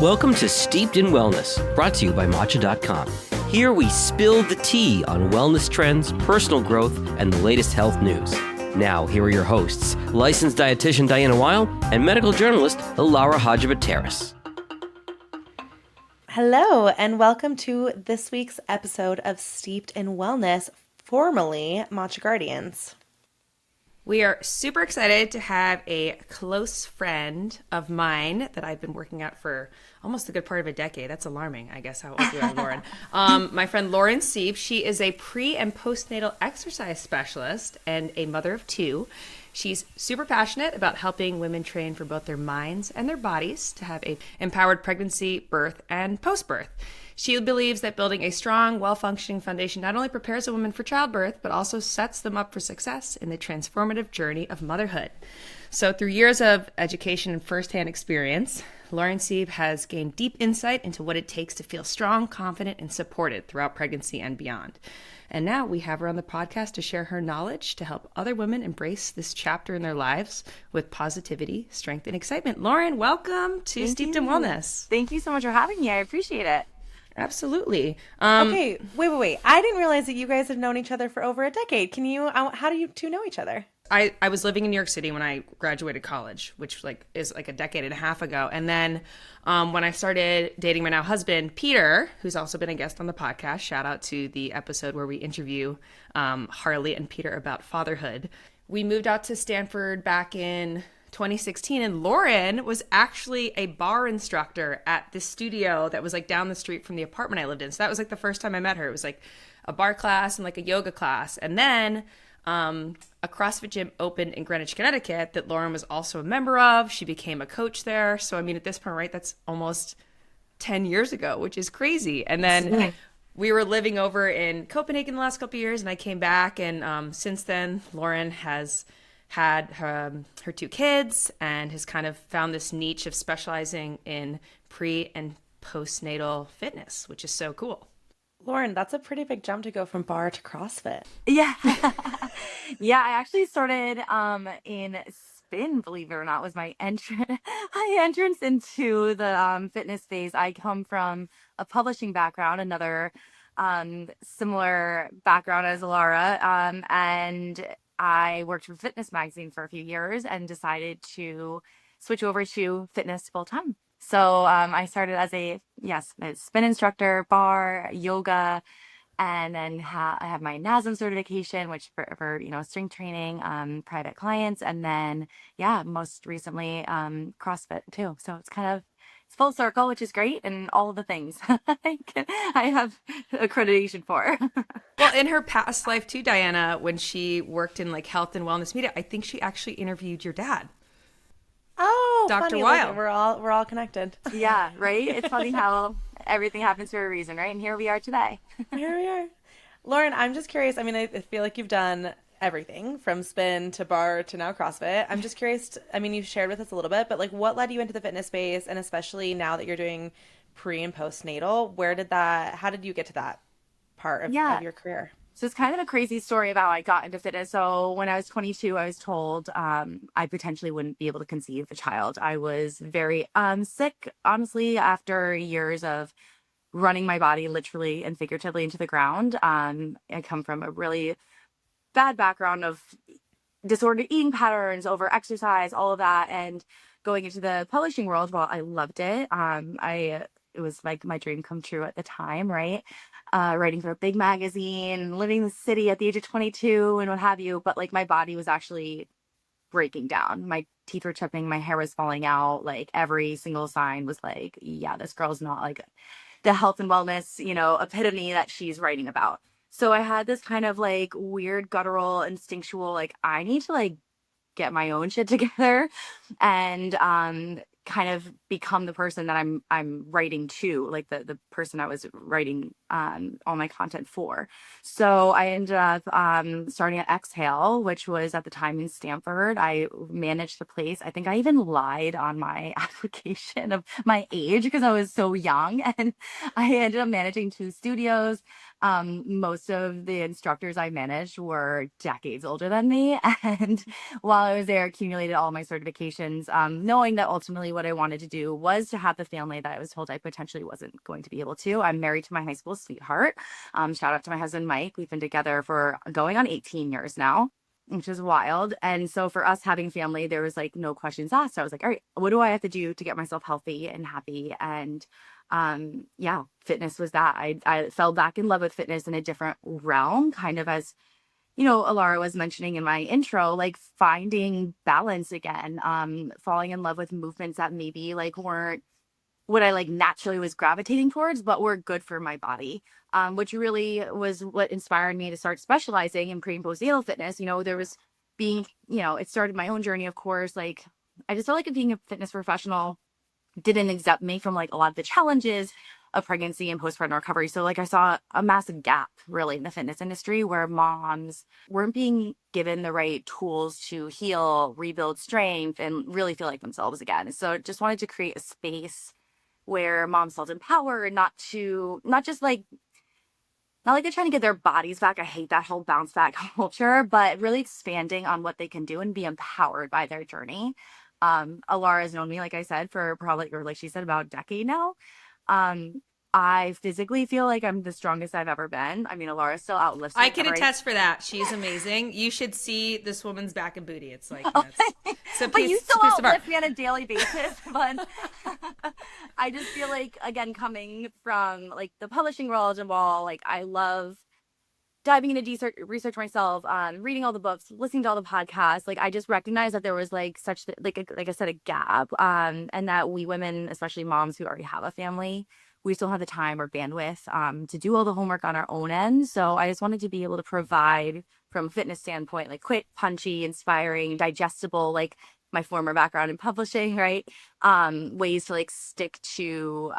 Welcome to Steeped in Wellness, brought to you by Matcha.com. Here we spill the tea on wellness trends, personal growth, and the latest health news. Now, here are your hosts, licensed dietitian Diana Weil and medical journalist Elara Hadjibateris. Hello, and welcome to this week's episode of Steeped in Wellness, formerly Matcha Guardians. We are super excited to have a close friend of mine that I've been working out for almost a good part of a decade. That's alarming, I guess. How old you are, Lauren? My friend Lauren Seib. She is a pre- and postnatal exercise specialist and a mother of two. She's super passionate about helping women train for both their minds and their bodies to have a empowered pregnancy, birth, and post-birth. She believes that building a strong, well-functioning foundation not only prepares a woman for childbirth, but also sets them up for success in the transformative journey of motherhood. So through years of education and firsthand experience, Lauren Seib has gained deep insight into what it takes to feel strong, confident, and supported throughout pregnancy and beyond. And now we have her on the podcast to share her knowledge to help other women embrace this chapter in their lives with positivity, strength, and excitement. Lauren, welcome to Steeped in Wellness. Thank you so much for having me. I appreciate it. Absolutely. Okay, wait. I didn't realize that you guys have known each other for over a decade. How do you two know each other? I was living in New York City when I graduated college, which is a decade and a half ago. And then when I started dating my now husband, Peter, who's also been a guest on the podcast, shout out to the episode where we interview Harley and Peter about fatherhood. We moved out to Stanford back in 2016, and Lauren was actually a barre instructor at this studio that was down the street from the apartment I lived in. So that was the first time I met her. It was a barre class and a yoga class. And then a CrossFit gym opened in Greenwich, Connecticut that Lauren was also a member of. She became a coach there. So, at this point, right, that's almost 10 years ago, which is crazy. And then we were living over in Copenhagen the last couple of years, and I came back. And since then, Lauren has had her two kids and has kind of found this niche of specializing in pre and postnatal fitness, which is so cool. Lauren, that's a pretty big jump to go from barre to CrossFit. Yeah. Yeah, I actually started in spin, believe it or not, was my entrance into the fitness phase. I come from a publishing background, another similar background as Elara, and I worked for Fitness Magazine for a few years and decided to switch over to fitness full time. So I started as a spin instructor, barre, yoga, and then I have my NASM certification, which for strength training, private clients, and then most recently CrossFit too. So it's full circle, which is great, and all of the things I have accreditation for. Well, in her past life too, Diana, when she worked in health and wellness media, I think she actually interviewed your dad. Oh, Dr. funny. Weil. We're all connected. Yeah, right? It's funny how everything happens for a reason, right? And here we are today. Here we are. Lauren, I'm just curious. I feel like you've done everything from spin to barre to now CrossFit. I'm just curious. You shared with us a little bit, but what led you into the fitness space, and especially now that you're doing pre and postnatal, how did you get to that part of your career? So it's kind of a crazy story about how I got into fitness. So when I was 22, I was told I potentially wouldn't be able to conceive a child. I was very sick, honestly, after years of running my body literally and figuratively into the ground. I come from a really bad background of disordered eating patterns, over exercise, all of that. And going into the publishing world, while I loved it, it was my dream come true at the time, right? Writing for a big magazine, living in the city at the age of 22 and what have you. But my body was actually breaking down. My teeth were chipping, my hair was falling out. Every single sign was this girl's not the health and wellness, epitome that she's writing about. So I had this kind of weird guttural instinctual, I need to get my own shit together and kind of become the person that I'm writing to, the person I was writing all my content for. So I ended up starting at Exhale, which was at the time in Stanford. I managed the place. I think I even lied on my application of my age because I was so young, and I ended up managing 2 studios. Most of the instructors I managed were decades older than me. And while I was there, accumulated all my certifications, knowing that ultimately what I wanted to do was to have the family that I was told I potentially wasn't going to be able to. I'm married to my high school sweetheart. Shout out to my husband, Mike. We've been together for going on 18 years now, which is wild. And so for us having family, there was like no questions asked. So I was like, all right, what do I have to do to get myself healthy and happy? And yeah, fitness was that. I fell back in love with fitness in a different realm, kind of as Elara was mentioning in my intro, like finding balance again, falling in love with movements that maybe like weren't what I like naturally was gravitating towards, but were good for my body, which really was what inspired me to start specializing in pre and postnatal fitness. There was it started my own journey, of course. Like I just felt like being a fitness professional didn't exempt me from like a lot of the challenges of pregnancy and postpartum recovery. So like I saw a massive gap really in the fitness industry where moms weren't being given the right tools to heal, rebuild strength, and really feel like themselves again. So just wanted to create a space where moms felt empowered, not like they're trying to get their bodies back. I hate that whole bounce back culture, but really expanding on what they can do and be empowered by their journey. Elara has known me, like I said, for probably, or like she said, about a decade now. I physically feel like I'm the strongest I've ever been. I mean, Elara still outlifts me. I can attest for that. She's amazing. You should see this woman's back and booty. It's like, but you still outlift me on a daily basis. But I just feel like, again, coming from like the publishing world and all, like I love diving into research myself, reading all the books, listening to all the podcasts. Like I just recognized that there was like such like I said, a gap, and that we women, especially moms who already have a family, we still have the time or bandwidth to do all the homework on our own end. So I just wanted to be able to provide from a fitness standpoint, like quick, punchy, inspiring, digestible, like my former background in publishing, right? Ways to like stick to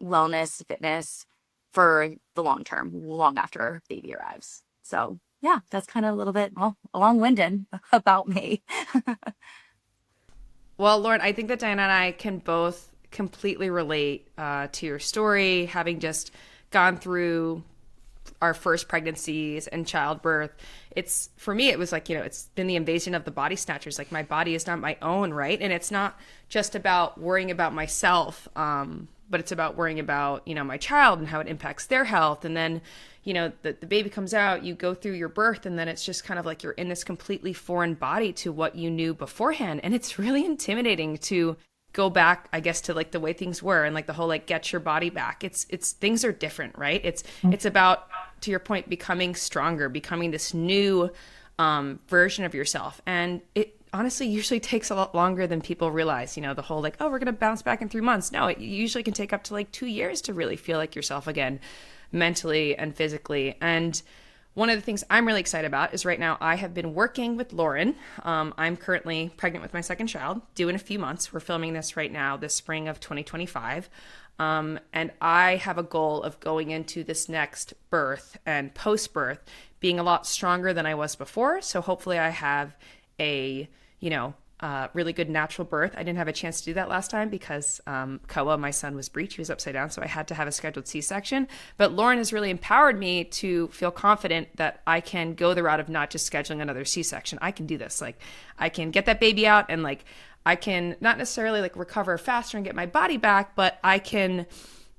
wellness, fitness for the long term, long after baby arrives. So yeah, that's kind of a little bit long-winded about me. Well, Lauren, I think that Diana and I can both completely relate to your story, having just gone through our first pregnancies and childbirth. It's, for me, it was like, it's been the invasion of the body snatchers. Like my body is not my own, right? And it's not just about worrying about myself, but it's about worrying about, my child and how it impacts their health. And then, the baby comes out, you go through your birth, and then it's just kind of like you're in this completely foreign body to what you knew beforehand. And it's really intimidating to go back, I guess, to like the way things were and like the whole like get your body back. It's things are different, right? It's about, to your point, becoming stronger, becoming this new version of yourself. And it honestly usually takes a lot longer than people realize, the whole like, oh, we're going to bounce back in 3 months. No, it usually can take up to like 2 years to really feel like yourself again, mentally and physically. And one of the things I'm really excited about is right now I have been working with Lauren. I'm currently pregnant with my second child, due in a few months. We're filming this right now, this spring of 2025. And I have a goal of going into this next birth and post-birth being a lot stronger than I was before. So hopefully I have a, really good natural birth. I didn't have a chance to do that last time because Koa, my son, was breech. He was upside down, so I had to have a scheduled C-section. But Lauren has really empowered me to feel confident that I can go the route of not just scheduling another C-section. I can do this. Like, I can get that baby out, and like I can not necessarily like recover faster and get my body back, but I can,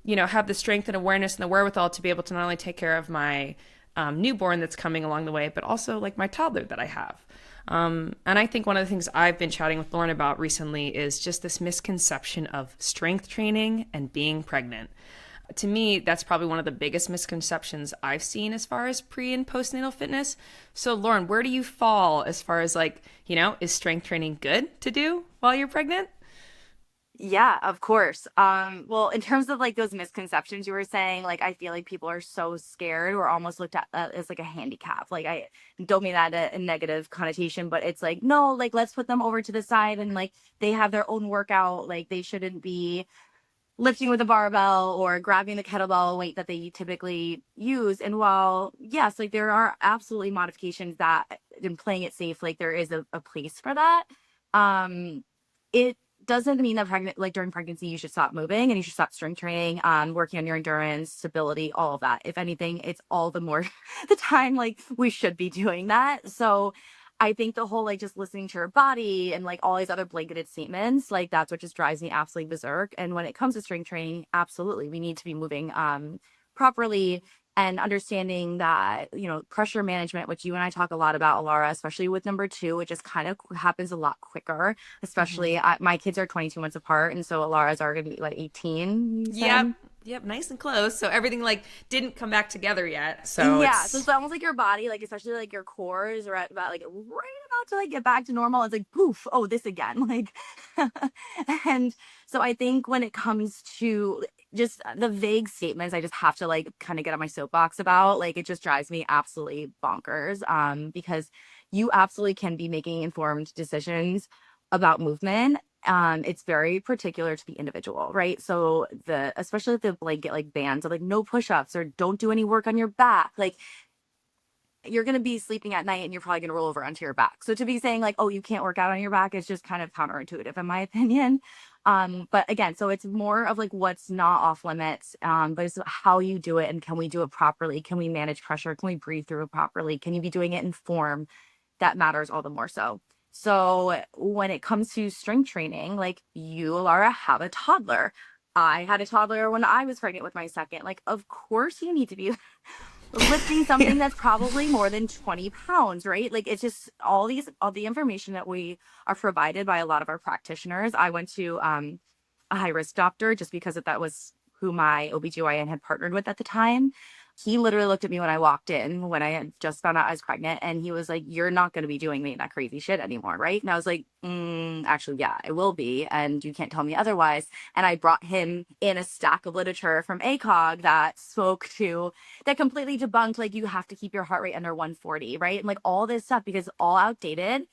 have the strength and awareness and the wherewithal to be able to not only take care of my newborn that's coming along the way, but also like my toddler that I have. And I think one of the things I've been chatting with Lauren about recently is just this misconception of strength training and being pregnant. To me, that's probably one of the biggest misconceptions I've seen as far as pre and postnatal fitness. So Lauren, where do you fall as far as like, is strength training good to do while you're pregnant? Yeah, of course. Well, in terms of like those misconceptions you were saying, like I feel like people are so scared or almost looked at as like a handicap. Like I don't mean that a negative connotation, but it's like, no, like let's put them over to the side and like they have their own workout. Like they shouldn't be lifting with a barbell or grabbing the kettlebell weight that they typically use. And while, yes, like there are absolutely modifications that in playing it safe, like there is a place for that. It doesn't mean that during pregnancy, you should stop moving and you should stop strength training, working on your endurance, stability, all of that. If anything, it's all the more the time, like we should be doing that. So I think the whole like just listening to your body and like all these other blanketed statements, like that's what just drives me absolutely berserk. And when it comes to strength training, absolutely, we need to be moving properly and understanding that, you know, pressure management, which you and I talk a lot about, Elara, especially with number two, it just kind of happens a lot quicker, especially my kids are 22 months apart. And so Elara's are going to be like 18. You said? Yep, nice and close. So everything like didn't come back together yet. So yeah, so it's almost like your body, like especially like your core is right about to like get back to normal. It's like poof, oh, this again. Like and so I think when it comes to just the vague statements, I just have to like kind of get on my soapbox about, like it just drives me absolutely bonkers. Because you absolutely can be making informed decisions about movement. It's very particular to the individual, right? So especially the blanket like bans of like no push-ups or don't do any work on your back, like you're going to be sleeping at night and you're probably going to roll over onto your back. So to be saying like, oh, you can't work out on your back is just kind of counterintuitive in my opinion. But again, so it's more of like what's not off limits, but it's how you do it and can we do it properly? Can we manage pressure? Can we breathe through it properly? Can you be doing it in form? That matters all the more so. So when it comes to strength training, like you, Elara, have a toddler. I had a toddler when I was pregnant with my second. Like, of course you need to be lifting something that's probably more than 20 pounds, right? Like it's just all the information that we are provided by a lot of our practitioners. I went to a high risk doctor just because that was who my OBGYN had partnered with at the time. He literally looked at me when I walked in, when I had just found out I was pregnant, and he was like, you're not going to be doing me that crazy shit anymore, right? And I was like, actually, yeah, I will be, and you can't tell me otherwise. And I brought him in a stack of literature from ACOG that completely debunked, like, you have to keep your heart rate under 140, right? And like all this stuff, because it's all outdated.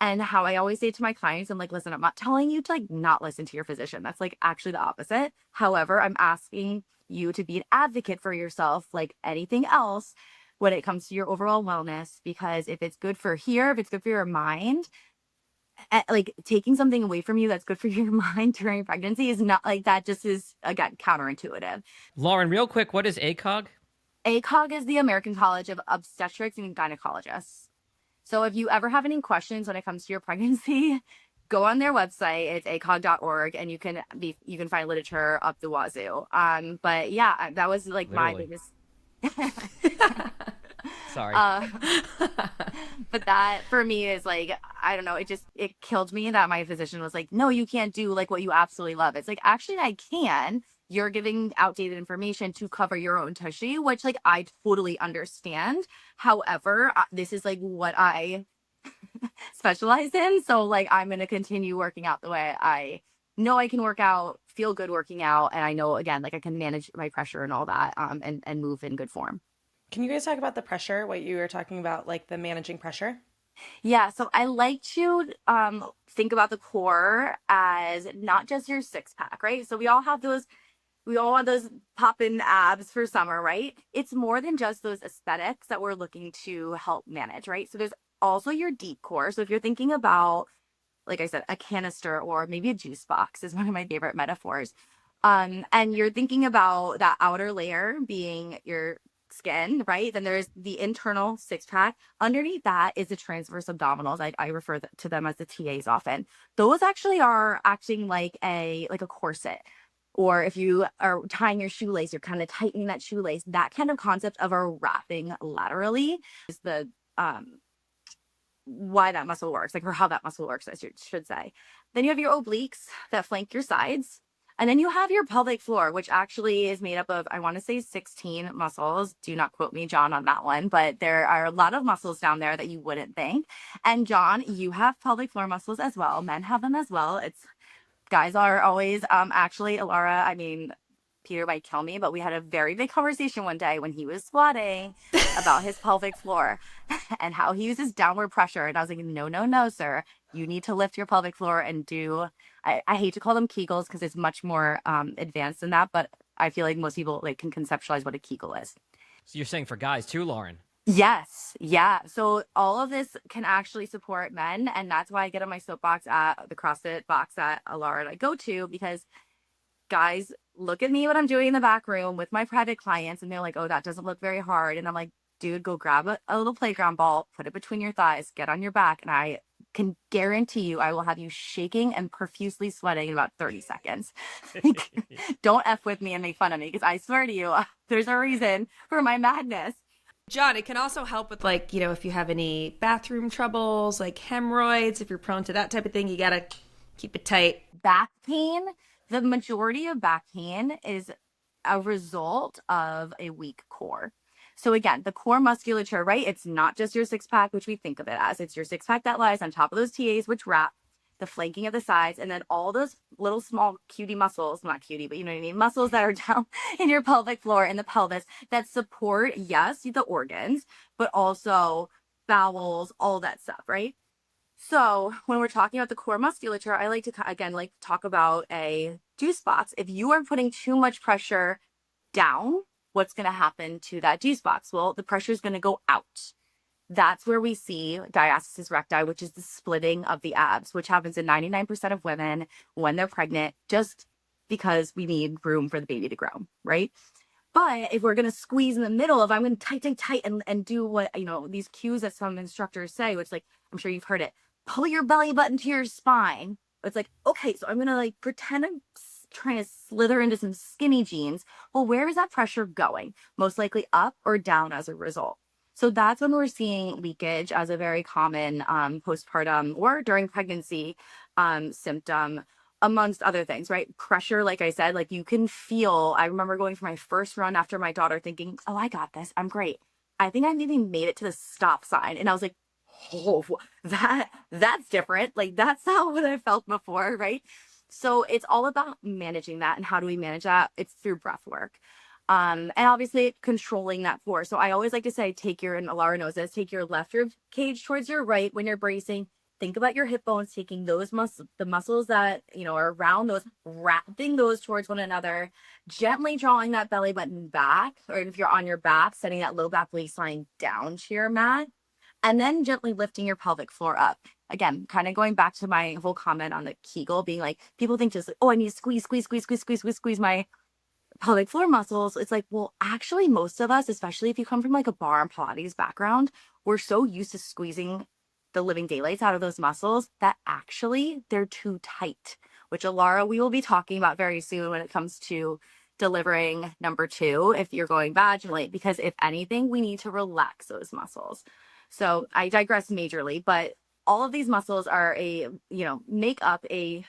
And how I always say to my clients, I'm like, listen, I'm not telling you to like not listen to your physician. That's like actually the opposite. However, I'm asking you to be an advocate for yourself, like anything else, when it comes to your overall wellness, because if it's good for if it's good for your mind, like taking something away from you that's good for your mind during pregnancy is not like that, just is again counterintuitive. Lauren, real quick, what is ACOG? ACOG is the American College of Obstetrics and Gynecologists. So if you ever have any questions when it comes to your pregnancy, go on their website. It's acog.org, and you can find literature up the wazoo. But yeah, that was like Literally. my biggest. Sorry. But that for me is like, I don't know. It killed me that my physician was like, no, you can't do like what you absolutely love. It's like, actually I can. You're giving outdated information to cover your own tushy, which like I totally understand. However, this is like what I specialize in. So like I'm going to continue working out the way I know I can work out, feel good working out. And I know, again, like I can manage my pressure and all that, and move in good form. Can you guys talk about the pressure, what you were talking about, like the managing pressure? Yeah, so I like to think about the core as not just your six pack, right? So we all want those pop-in abs for summer, right? It's more than just those aesthetics that we're looking to help manage, right? So there's also your deep core. So if you're thinking about, like I said, a canister or maybe a juice box is one of my favorite metaphors. And you're thinking about that outer layer being your skin, right? Then there's the internal six pack. Underneath that is the transverse abdominals. I refer to them as the TAs often. Those actually are acting like a corset. Or if you are tying your shoelace, you're kind of tightening that shoelace. That kind of concept of a wrapping laterally is the why that muscle works, like, or how that muscle works, I should say. Then you have your obliques that flank your sides. And then you have your pelvic floor, which actually is made up of, I want to say 16 muscles. Do not quote me, John, on that one, but there are a lot of muscles down there that you wouldn't think. And John, you have pelvic floor muscles as well. Men have them as well. Guys are always, actually, Elara, I mean, Peter might kill me, but we had a very big conversation one day when he was squatting about his pelvic floor and how he uses downward pressure. And I was like, no, no, no, sir. You need to lift your pelvic floor and do, I hate to call them Kegels because it's much more advanced than that, but I feel like most people like can conceptualize what a Kegel is. So you're saying for guys too, Lauren? Yes. Yeah. So all of this can actually support men. And that's why I get on my soapbox at the CrossFit box at Elara that I go to, because guys look at me what I'm doing in the back room with my private clients and they're like, oh, that doesn't look very hard. And I'm like, dude, go grab a little playground ball, put it between your thighs, get on your back. And I can guarantee you, I will have you shaking and profusely sweating in about 30 seconds. Don't F with me and make fun of me, because I swear to you, there's a reason for my madness. John, it can also help with like, you know, if you have any bathroom troubles, like hemorrhoids, if you're prone to that type of thing, you got to keep it tight. Back pain, the majority of back pain is a result of a weak core. So again, the core musculature, right? It's not just your six pack, which we think of it as. It's your six pack that lies on top of those TAs, which wrap the flanking of the sides, and then all those little small cutie muscles, not cutie, but you know what I mean, muscles that are down in your pelvic floor and the pelvis that support, yes, the organs, but also bowels, all that stuff, right? So when we're talking about the core musculature, I like to, again, like talk about a juice box. If you are putting too much pressure down, what's going to happen to that juice box? Well, the pressure is going to go out. That's where we see diastasis recti, which is the splitting of the abs, which happens in 99% of women when they're pregnant, just because we need room for the baby to grow, right? But if we're going to squeeze in the middle of, I'm going to tight and do what, you know, these cues that some instructors say, which like, I'm sure you've heard it, pull your belly button to your spine. It's like, okay, so I'm going to like pretend I'm trying to slither into some skinny jeans. Well, where is that pressure going? Most likely up or down as a result. So that's when we're seeing leakage as a very common postpartum or during pregnancy symptom, amongst other things, right? Pressure, like I said, like you can feel, I remember going for my first run after my daughter thinking, oh, I got this. I'm great. I think I maybe made it to the stop sign. And I was like, oh, that's different. Like that's not what I felt before, right? So it's all about managing that. And how do we manage that? It's through breath work. And obviously controlling that force. So I always like to say, and Elara knows this, take your left rib cage towards your right when you're bracing. Think about your hip bones, taking those the muscles that, you know, are around those, wrapping those towards one another, gently drawing that belly button back, or if you're on your back, setting that low back waistline down to your mat, and then gently lifting your pelvic floor up. Again, kind of going back to my whole comment on the Kegel being like, people think just like, oh, I need to squeeze my pelvic floor muscles. It's like, well, actually most of us, especially if you come from like a barre and Pilates background, we're so used to squeezing the living daylights out of those muscles that actually they're too tight, which Elara, we will be talking about very soon when it comes to delivering number 2, if you're going vaginally, because if anything, we need to relax those muscles. So I digress majorly, but all of these muscles are make up a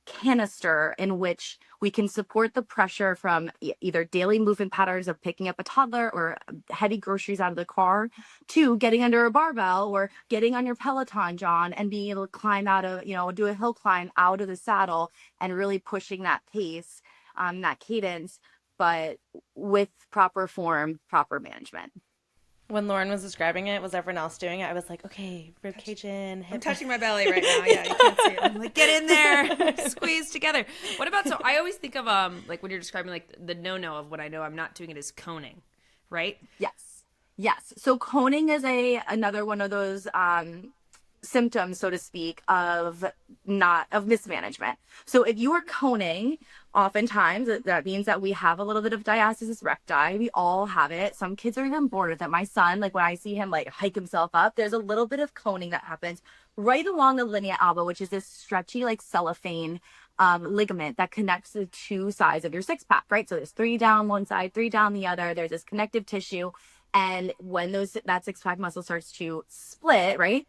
canister in which we can support the pressure from either daily movement patterns of picking up a toddler or heavy groceries out of the car to getting under a barbell or getting on your Peloton, John, and being able to climb out of, do a hill climb out of the saddle and really pushing that pace, that cadence, but with proper form, proper management. When Lauren was describing it, was everyone else doing it? I was like, okay, rib cage in. I'm touching my belly right now. Yeah, you can't see it. I'm like, get in there, squeeze together. What about, so I always think of like when you're describing like the no-no of what I know I'm not doing it is coning, right? Yes. So coning is another one of those symptoms, so to speak, of mismanagement. So if you are coning, oftentimes that means that we have a little bit of diastasis recti. We all have it. Some kids are even born with it. My son, like when I see him like hike himself up, there's a little bit of coning that happens right along the linea alba, which is this stretchy like cellophane ligament that connects the two sides of your six pack, right? So there's 3 down one side, 3 down the other. There's this connective tissue. And when that six pack muscle starts to split, right?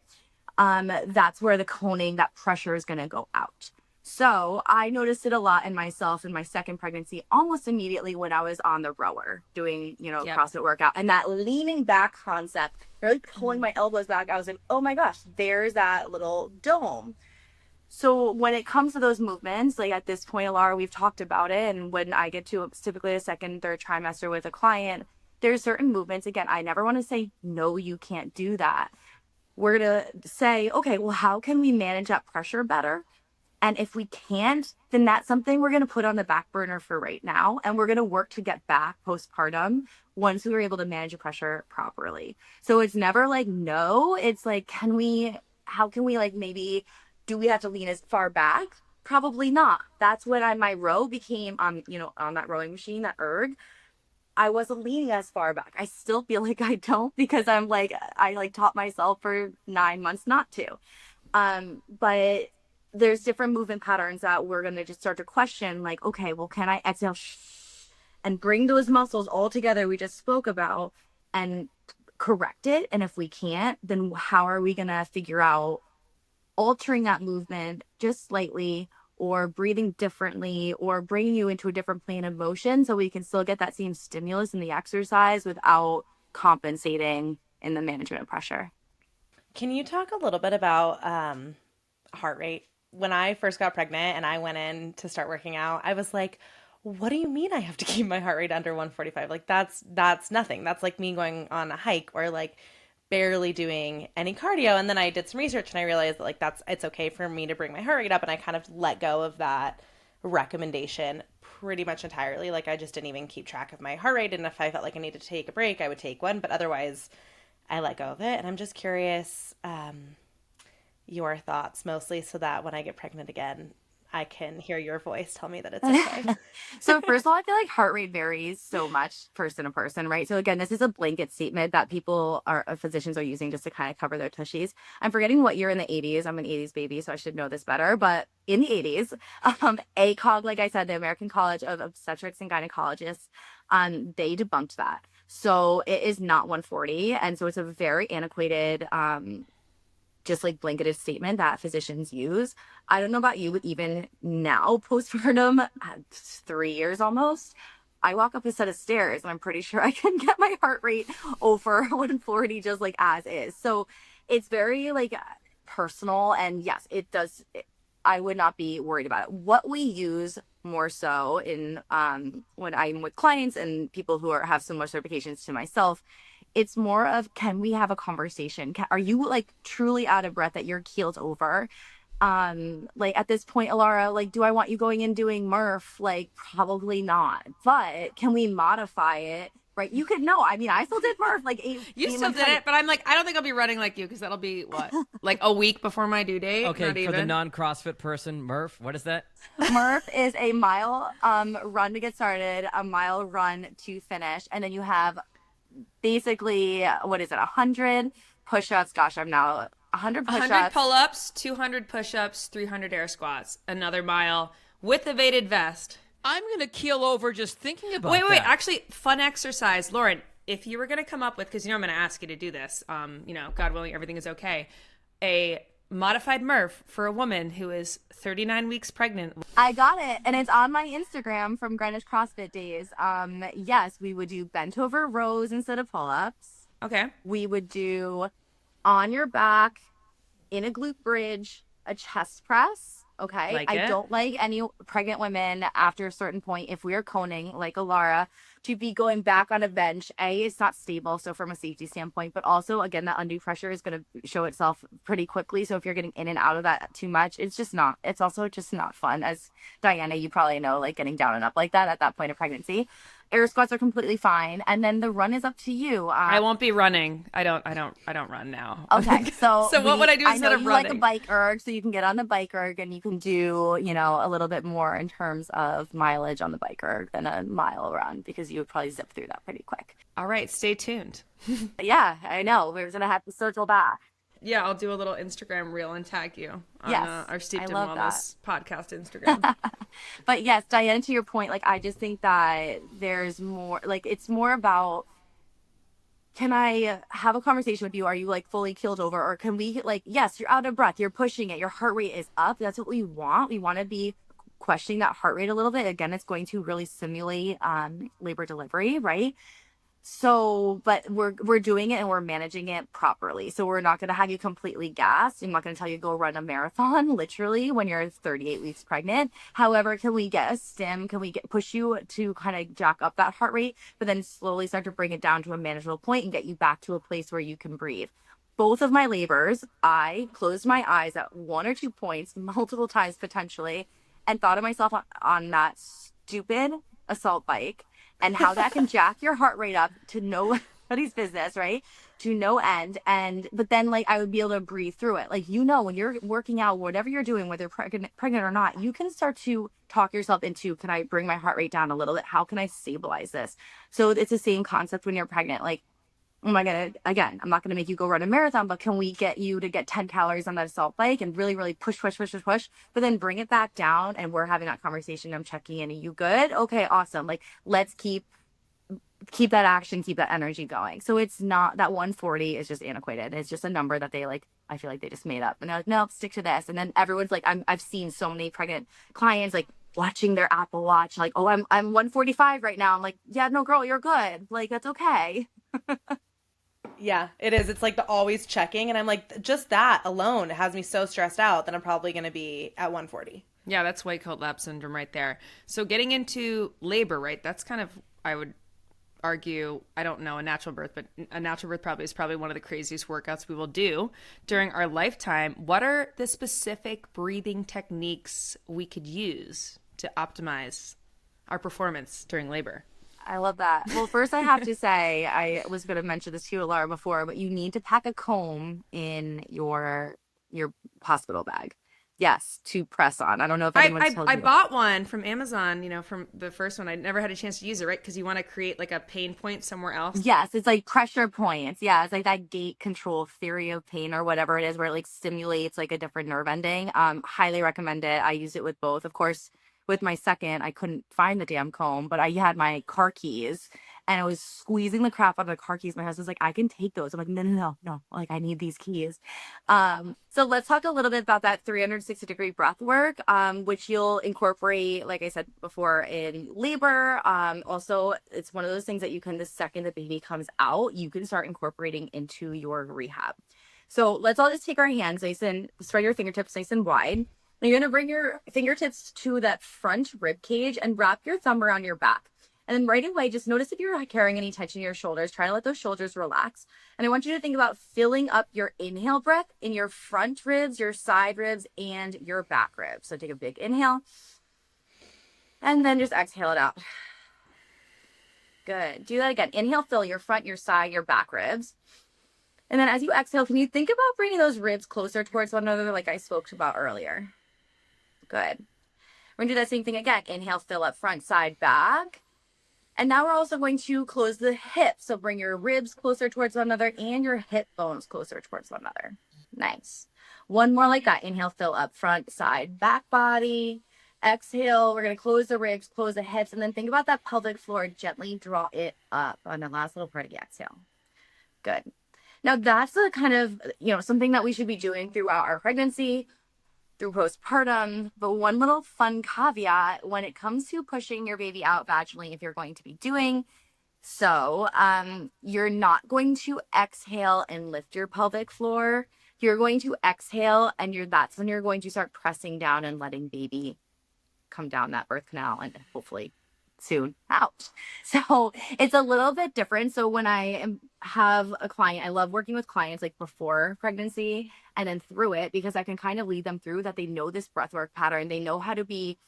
That's where the coning, that pressure is going to go out. So I noticed it a lot in myself in my second pregnancy, almost immediately when I was on the rower doing, CrossFit workout, and that leaning back concept, really pulling my elbows back. I was like, oh my gosh, there's that little dome. So when it comes to those movements, like at this point, Elara, we've talked about it. And when I get to typically a second, third trimester with a client, there's certain movements. Again, I never want to say, no, you can't do that. We're going to say, okay, well, how can we manage that pressure better? And if we can't, then that's something we're going to put on the back burner for right now. And we're going to work to get back postpartum once we were able to manage the pressure properly. So it's never like, no, it's like, how can we like, maybe, do we have to lean as far back? Probably not. That's when my row became, on that rowing machine, that erg, I wasn't leaning as far back. I still feel like I don't, because I taught myself for 9 months not to. But there's different movement patterns that we're going to just start to question, like, okay, well, can I exhale and bring those muscles all together we just spoke about and correct it? And if we can't, then how are we going to figure out altering that movement just slightly, or breathing differently, or bringing you into a different plane of motion so we can still get that same stimulus in the exercise without compensating in the management of pressure? Can you talk a little bit about heart rate? When I first got pregnant and I went in to start working out, I was like, what do you mean I have to keep my heart rate under 145? Like that's nothing. That's like me going on a hike or like barely doing any cardio. And then I did some research and I realized that like it's okay for me to bring my heart rate up, and I kind of let go of that recommendation pretty much entirely. Like I just didn't even keep track of my heart rate, and if I felt like I needed to take a break, I would take one, but otherwise I let go of it. And I'm just curious your thoughts, mostly so that when I get pregnant again, I can hear your voice tell me that it's okay. So first of all, I feel like heart rate varies so much person to person, right? So again, this is a blanket statement that physicians are using just to kind of cover their tushies. I'm forgetting what year in the 80s. I'm an 80s baby, so I should know this better. But in the 80s, ACOG, like I said, the American College of Obstetrics and Gynecologists, they debunked that. So it is not 140. And so it's a very antiquated, just like blanketed statement that physicians use. I don't know about you, but even now, postpartum, 3 years almost, I walk up a set of stairs and I'm pretty sure I can get my heart rate over 140 just like as is. So it's very like personal, and yes, it does. I would not be worried about it. What we use more so in when I'm with clients and people who have similar certifications to myself, it's more of, can we have a conversation? Are you like truly out of breath that you're keeled over? Like at this point, Elara, like, do I want you going and doing Murph? Like, probably not. But can we modify it? Right? You could know. I mean, I still did Murph like You still did it, but I'm like, I don't think I'll be running like you, because that'll be what, like a week before my due date. Okay, for the non-CrossFit person, Murph, what is that? Murph is a mile run to get started, a mile run to finish, and then you have basically, what is it, 100 push-ups? Gosh, I'm now 100 push-ups. 100 pull-ups, 200 push-ups, 300 air squats, another mile with a weighted vest. I'm going to keel over just thinking about Wait, that. actually, fun exercise. Lauren, if you were going to come up with, because I'm going to ask you to do this, God willing, everything is okay, a modified Murph for a woman who is 39 weeks pregnant. I got it, and it's on my Instagram from Greenwich CrossFit days. Yes, we would do bent over rows instead of pull-ups. Okay. We would do on your back in a glute bridge, a chest press. Okay. I don't like any pregnant women after a certain point, if we are coning like Elara, to be going back on a bench. It's not stable, so from a safety standpoint, but also, again, that undue pressure is going to show itself pretty quickly. So if you're getting in and out of that too much, it's also just not fun. As Diana, you probably know, like getting down and up like that at that point of pregnancy. Air squats are completely fine, and then the run is up to you. I won't be running. I don't run now. Okay, so what would I do instead of running? Like a bike erg, so you can get on the bike erg, and you can do a little bit more in terms of mileage on the bike erg than a mile run, because you would probably zip through that pretty quick. All right, stay tuned. Yeah, I know. We're gonna have to circle back. Yeah, I'll do a little Instagram reel and tag you on our Steeped in Wellness podcast Instagram. But yes, Diana, to your point, like, I just think that there's more, like, it's more about, can I have a conversation with you? Are you like fully keeled over? Or can we, like, yes, you're out of breath, you're pushing it, your heart rate is up. That's what we want. We want to be questioning that heart rate a little bit. Again, it's going to really simulate labor delivery, right? So, but we're doing it and we're managing it properly. So we're not going to have you completely gassed. I'm not going to tell you go run a marathon, literally, when you're 38 weeks pregnant. However, can we get a stim? Can we push you to kind of jack up that heart rate, but then slowly start to bring it down to a manageable point and get you back to a place where you can breathe? Both of my labors, I closed my eyes at one or two points, multiple times potentially, and thought of myself on that stupid assault bike and how that can jack your heart rate up to nobody's business, right? To no end. But then like I would be able to breathe through it. Like, when you're working out, whatever you're doing, whether you're pregnant or not, you can start to talk yourself into, can I bring my heart rate down a little bit? How can I stabilize this? So it's the same concept when you're pregnant. Like, I'm not going to make you go run a marathon, but can we get you to get 10 calories on that assault bike and really, really push, but then bring it back down, and we're having that conversation. I'm checking in. Are you good? Okay, awesome. Like, let's keep that action, keep that energy going. So it's not that 140 is just antiquated. It's just a number that they like, I feel like they just made up. And they're like, no, stick to this. And then everyone's like, I've seen so many pregnant clients like watching their Apple Watch, like, oh, I'm 145 right now. I'm like, yeah, no, girl, you're good. Like, that's okay. Yeah, it is. It's like the always checking. And I'm like, just that alone has me so stressed out that I'm probably going to be at 140. Yeah, that's white coat lap syndrome right there. So getting into labor, right? That's kind of, I would argue, I don't know a natural birth, but a natural birth probably is probably one of the craziest workouts we will do during our lifetime. What are the specific breathing techniques we could use to optimize our performance during labor? I love that. Well, first I have to say, I was going to mention this to you, Elara, before, but you need to pack a comb in your hospital bag. Yes, to press on. I don't know if anyone's told you. I bought one from Amazon, from the first one. I never had a chance to use it, right? Because you want to create like a pain point somewhere else. Yes, it's like pressure points. Yeah, it's like that gate control theory of pain or whatever it is, where it like stimulates like a different nerve ending. Highly recommend it. I use it with both. Of course, with my second, I couldn't find the damn comb, but I had my car keys and I was squeezing the crap out of the car keys. My husband's like, I can take those. I'm like, no. Like, I need these keys. So let's talk a little bit about that 360-degree breath work, which you'll incorporate, like I said before, in labor. Also, it's one of those things that you can, the second the baby comes out, you can start incorporating into your rehab. So let's all just take our hands spread your fingertips nice and wide. Now you're going to bring your fingertips to that front rib cage and wrap your thumb around your back. And then right away, just notice if you're carrying any tension in your shoulders. Try to let those shoulders relax. And I want you to think about filling up your inhale breath in your front ribs, your side ribs, and your back ribs. So take a big inhale. And then just exhale it out. Good. Do that again. Inhale, fill your front, your side, your back ribs. And then as you exhale, can you think about bringing those ribs closer towards one another like I spoke about earlier? Good. We're going to do that same thing again. Inhale, fill up front, side, back. And now we're also going to close the hips. So bring your ribs closer towards one another and your hip bones closer towards one another. Nice. One more like that. Inhale, fill up front, side, back body. Exhale. We're going to close the ribs, close the hips, and then think about that pelvic floor. Gently draw it up on the last little part of the exhale. Good. Now that's a kind of, something that we should be doing throughout our pregnancy, through postpartum. But one little fun caveat when it comes to pushing your baby out vaginally, if you're going to be doing so, you're not going to exhale and lift your pelvic floor. You're going to exhale and that's when you're going to start pressing down and letting baby come down that birth canal and hopefully soon out. So it's a little bit different. So when I have a client, I love working with clients like before pregnancy and then through it, because I can kind of lead them through that. They know this breathwork pattern. They know how to be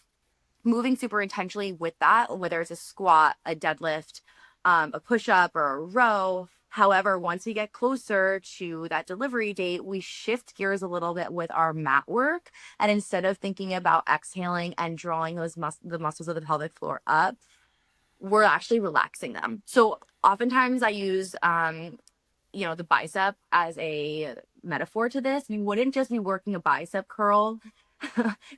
moving super intentionally with that, whether it's a squat, a deadlift, a push-up, or a row. However, once we get closer to that delivery date, we shift gears a little bit with our mat work. And instead of thinking about exhaling and drawing those the muscles of the pelvic floor up, we're actually relaxing them. So oftentimes I use, the bicep as a metaphor to this. You wouldn't just be working a bicep curl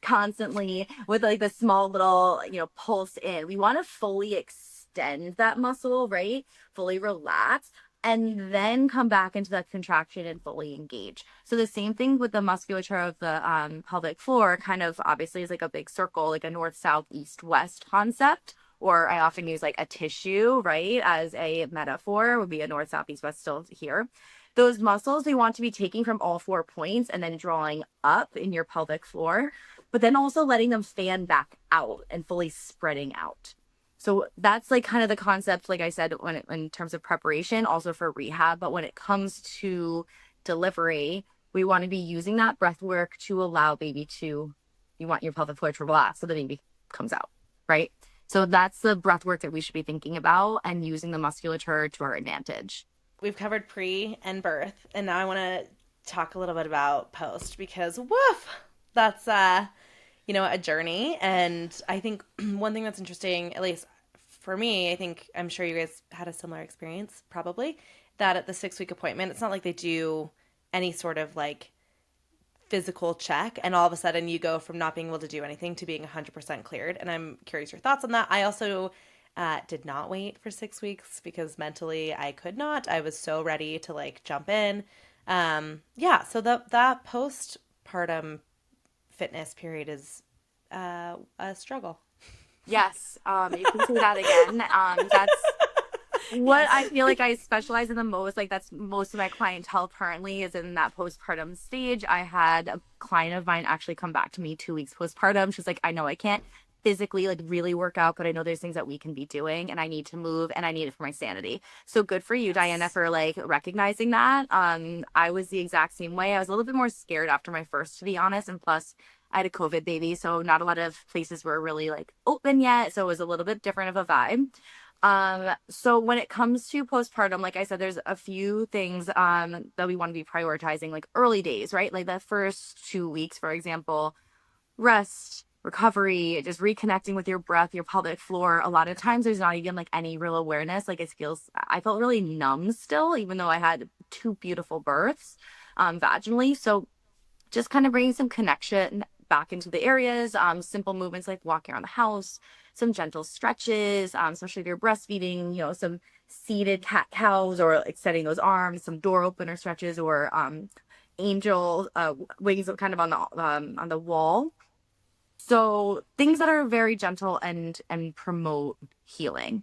constantly with like the small little, pulse in. We want to fully extend that muscle, right? Fully relax. And then come back into that contraction and fully engage. So the same thing with the musculature of the pelvic floor, kind of obviously is like a big circle, like a north, south, east, west concept, or I often use like a tissue, right, as a metaphor, would be a north, south, east, west still here. Those muscles we want to be taking from all 4 points and then drawing up in your pelvic floor, but then also letting them fan back out and fully spreading out. So that's like kind of the concept, like I said, in terms of preparation, also for rehab. But when it comes to delivery, we want to be using that breath work to allow baby to, you want your pelvic floor to relax so the baby comes out, right? So that's the breath work that we should be thinking about and using the musculature to our advantage. We've covered pre and birth, and now I want to talk a little bit about post, because woof, that's a journey. And I think one thing that's interesting, at least for me, I think, I'm sure you guys had a similar experience probably, that at the 6-week appointment, it's not like they do any sort of like physical check and all of a sudden you go from not being able to do anything to being 100% cleared. And I'm curious your thoughts on that. I also did not wait for 6 weeks because mentally I could not. I was so ready to like jump in. So that postpartum fitness period is a struggle. Yes, you can say that again. That's what I feel like I specialize in the most. Like that's most of my clientele currently is in that postpartum stage. I had a client of mine actually come back to me 2 weeks postpartum. She's like, I know I can't physically like really work out, but I know there's things that we can be doing and I need to move and I need it for my sanity. So good for you, Diana, for like recognizing that. I was the exact same way. I was a little bit more scared after my first, to be honest. And plus I had a COVID baby, so not a lot of places were really like open yet. So it was a little bit different of a vibe. So when it comes to postpartum, like I said, there's a few things that we want to be prioritizing, like early days, right? Like the first 2 weeks, for example, rest, recovery, just reconnecting with your breath, your pelvic floor. A lot of times there's not even like any real awareness. Like I felt really numb still, even though I had 2 beautiful births vaginally. So just kind of bringing some connection back into the areas, simple movements like walking around the house, some gentle stretches, especially if you're breastfeeding, some seated cat cows or like setting those arms, some door opener stretches or angel wings kind of on the wall. So things that are very gentle and promote healing.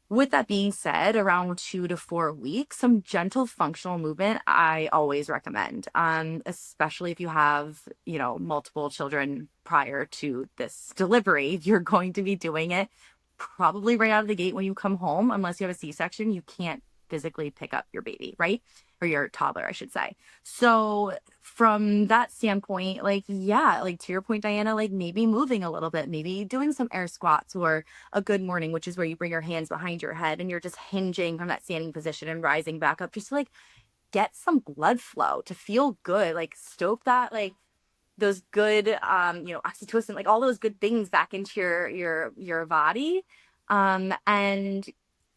With that being said, around 2 to 4 weeks, some gentle functional movement I always recommend, especially if you have, multiple children prior to this delivery. You're going to be doing it probably right out of the gate when you come home. Unless you have a C-section, you can't physically pick up your baby, right? Or your toddler, I should say. So from that standpoint, like to your point, Diana, like maybe moving a little bit, maybe doing some air squats or a good morning, which is where you bring your hands behind your head and you're just hinging from that standing position and rising back up, just to like get some blood flow to feel good, like stoke that, like those good, oxytocin, like all those good things back into your body. And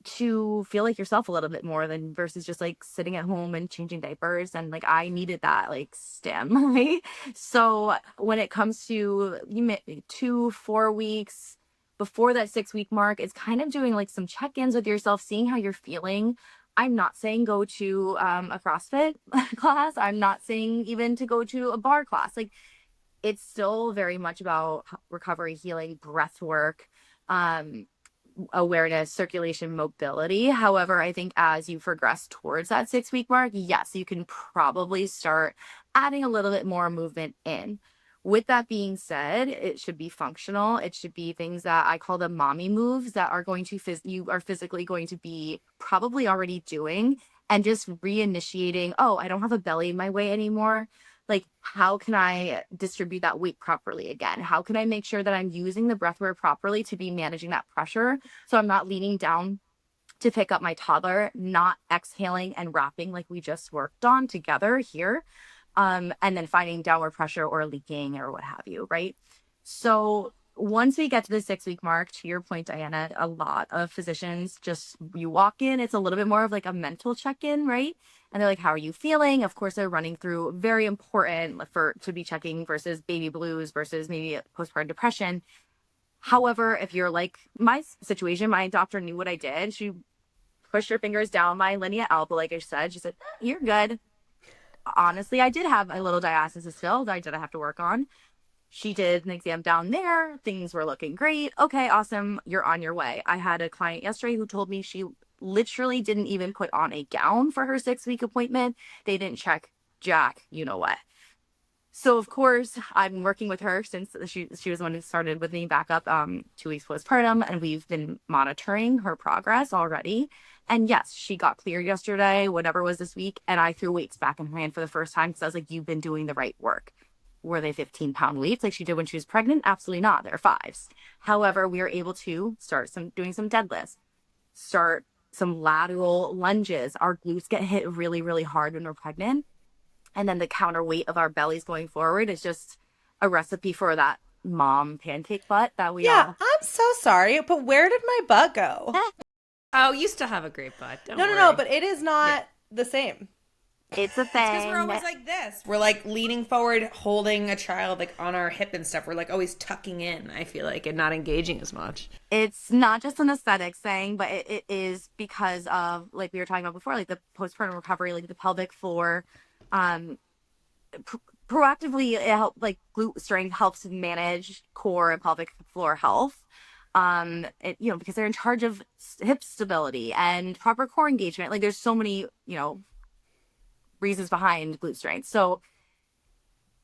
to feel like yourself a little bit more than versus just like sitting at home and changing diapers. And like I needed that like stim, right? So when it comes to 2-4 weeks before that 6-week mark, it's kind of doing like some check-ins with yourself, seeing how you're feeling. I'm not saying go to a CrossFit class. I'm not saying even to go to a barre class. Like it's still very much about recovery, healing, breath work, awareness, circulation, mobility. However, I think as you progress towards that 6-week mark, yes, you can probably start adding a little bit more movement in. With that being said, it should be functional. It should be things that I call the mommy moves that are going to you are physically going to be probably already doing, and just reinitiating. Oh, I don't have a belly in my way anymore. Like, how can I distribute that weight properly again? How can I make sure that I'm using the breathwork properly to be managing that pressure? So I'm not leaning down to pick up my toddler, not exhaling and wrapping like we just worked on together here. And then finding downward pressure or leaking or what have you, right? So once we get to the 6-week mark, to your point, Diana, a lot of physicians you walk in, it's a little bit more of like a mental check-in, right? And they're like, how are you feeling? Of course, they're running through very important to be checking versus baby blues versus maybe postpartum depression. However, if you're like my situation, my doctor knew what I did. She pushed her fingers down my linea alba, like I said. She said, you're good. Honestly, I did have a little diastasis still that I did have to work on. She did an exam down there. Things were looking great. Okay, awesome. You're on your way. I had a client yesterday who told me she literally didn't even put on a gown for her 6-week appointment. They didn't check jack, you know what. So of course, I've been working with her since she was the one who started with me back up 2 weeks postpartum, and we've been monitoring her progress already. And yes, she got cleared yesterday, whatever was this week, and I threw weights back in her hand for the first time because I was like, you've been doing the right work. Were they 15-pound weights like she did when she was pregnant? Absolutely not. They're 5s. However, we were able to start doing some deadlifts, start some lateral lunges. Our glutes get hit really, really hard when we're pregnant. And then the counterweight of our bellies going forward is just a recipe for that mom pancake butt that we Yeah, all... I'm so sorry, but where did my butt go? Oh, you still have a great butt. Don't No, worry. but it is not the same. It's a thing. Because we're always like this. We're like leaning forward, holding a child like on our hip and stuff. We're like always tucking in, I feel like, and not engaging as much. It's not just an aesthetics thing, but it is because of, like we were talking about before, like the postpartum recovery, like the pelvic floor. Proactively, it like glute strength helps manage core and pelvic floor health. Because they're in charge of hip stability and proper core engagement. Like there's so many, reasons behind glute strength. So